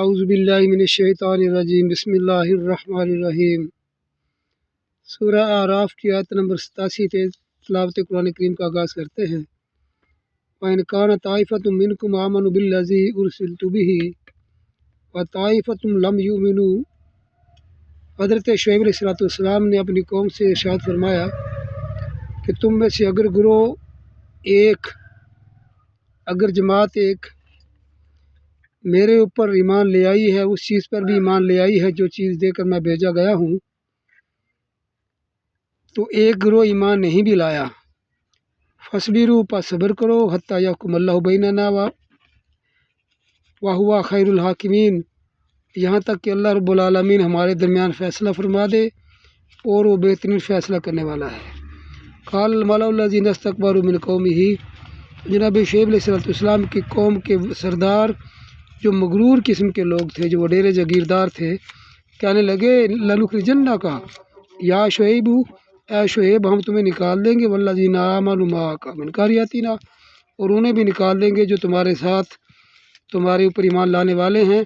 اعوذ باللہ من الشیطان الرجیم بسم اللہ الرحمن الرحیم۔ سورہ اعراف کی آیت نمبر 87 سے تلاوت قرآن کریم کا آغاز کرتے ہیں۔ وَإِنْ كَانَ طَائِفَةٌ مِّنْكُمْ آمَنُوا بِالَّذِي أُرْسِلْتُ بِهِ وَطَائِفَةٌ لَمْ يُؤْمِنُوا۔ حضرت شعیب علیہ السلام نے اپنی قوم سے ارشاد فرمایا کہ تم میں سے اگر جماعت ایک میرے اوپر ایمان لے آئی ہے، اس چیز پر بھی ایمان لے آئی ہے جو چیز دے کر میں بھیجا گیا ہوں، تو ایک گروہ ایمان نہیں بھی لایا، فَاصْبِرُوا پس صبر کرو، حَتَّىٰ يَحْكُمَ اللَّهُ بَيْنَنَا وَهُوَ خَيْرُ الْحَاكِمِينَ، یہاں تک کہ اللہ رب العالمین ہمارے درمیان فیصلہ فرما دے اور وہ بہترین فیصلہ کرنے والا ہے۔ قال الملأ الذین استکبروا من قومہ، جناب شعیب علیہ السلام کی قوم کے سردار جو مغرور قسم کے لوگ تھے، جو وڈیرے جاگیردار تھے، کہنے لگے لَنُخْرِجَنَّکَ یا شعیب، اے شعیب ہم تمہیں نکال دیں گے، وَالَّذِينَ آمَنُوا مَعَكَ مِنْ قَرْيَتِنَا، اور انہیں بھی نکال دیں گے جو تمہارے ساتھ تمہارے اوپر ایمان لانے والے ہیں،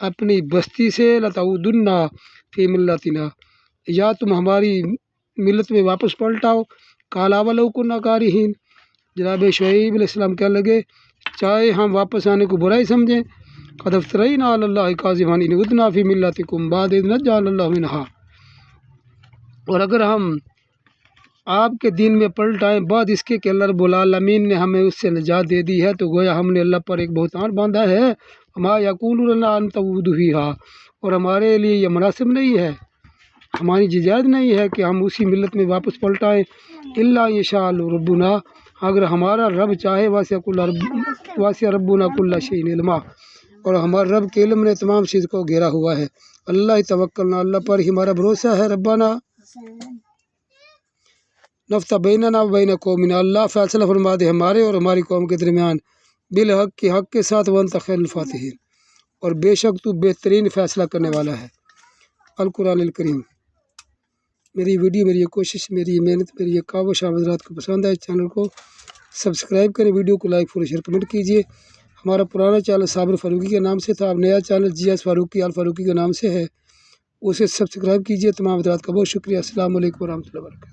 اپنی بستی سے، لَتَعُودُنَّ فِي مِلَّتِنَا، یا تم ہماری ملت میں واپس پلٹاؤ۔ قَالَ أَوَلَوْ كُنَّا كَارِهِينَ، جناب شعیب علیہ السلام کہنے لگے چاہے ہم واپس آنے کو برا ہی سمجھیں، قَدْ افْتَرَيْنَا عَلَى اللَّهِ كَاذِبًا إِنْ عُدْنَا فِي مِلَّتِكُمْ بَعْدَ إِذْ نَجَّانَا اللَّهُ مِنْهَا، اور اگر ہم آپ کے دین میں پلٹ آئیں بعد اس کے کہ اللہ رب العالمین نے ہمیں اس سے نجات دے دی ہے، تو گویا ہم نے اللہ پر ایک بہتان باندھا ہے۔ وَمَا يَقُولُ لَنَا أَن تَعُودُوا فِيهَا، اور ہمارے لیے یہ مناسب نہیں ہے، ہماری جائز نہیں ہے کہ ہم اسی ملت میں واپس پلٹ آئیں، إِلَّا إِن يَشَاءَ رَبُّنَا، اگر ہمارا رب چاہے، وَاسِعَ رَبُّنَا كُلَّ شَيْءٍ عِلْمًا، اور ہمارے رب کے علم نے تمام چیز کو گھیرا ہوا ہے۔ اللہ توکلنا، اللہ پر ہی ہمارا بھروسہ ہے۔ ربنا نفتح بیننا و بین قومنا، اللہ فیصلہ فرما دے ہمارے اور ہماری قوم کے درمیان، بالحق کے حق کے ساتھ، وانت خیر الفاتحین، اور بے شک تو بہترین فیصلہ کرنے والا ہے۔ القرآن الکریم۔ میری ویڈیو، میری یہ کوشش، میری یہ محنت، میری یہ کاوش آپ حضرات کو پسند ہے، چینل کو سبسکرائب کریں، ویڈیو کو لائک فالو شیئر کمنٹ کیجیے۔ ہمارا پرانا چینل صابر فاروقی کے نام سے تھا، اب نیا چینل GS فاروقی آل فاروقی کے نام سے ہے، اسے سبسکرائب کیجیے۔ تمام حضرات کا بہت شکریہ۔ السلام علیکم ورحمۃ اللہ وبرکاتہ۔